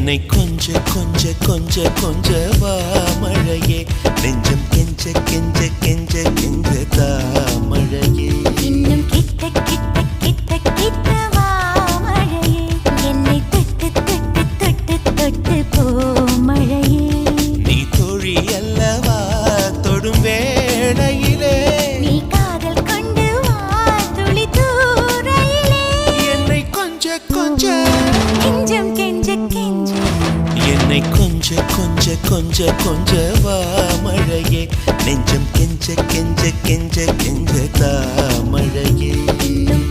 என்னை கொஞ்ச கொஞ்ச கொஞ்ச கொஞ்ச வா மழையே நெஞ்சம் கெஞ்ச கெஞ்ச கெஞ்ச கெஞ்ச தா மழையே இன்னும் கிட்ட கிட்ட கிட்ட கிட்ட வா மழையே என்னை தொட்டு தொட்டு தொட்டு தொட்டு போ மழையே நீ தோழி அல்லவா தொடும் வேளையிலே நீ காதல் கொண்டு வா துளி தூரையிலே என்னை கொஞ்ச கொஞ்ச கெஞ்சம் கெஞ்ச கெஞ்ச என்னை கொஞ்ச கொஞ்ச கொஞ்ச கொஞ்ச வா மழையே நெஞ்சம் கெஞ்ச கெஞ்ச கெஞ்ச கெஞ்ச தா மழையே இன்னும்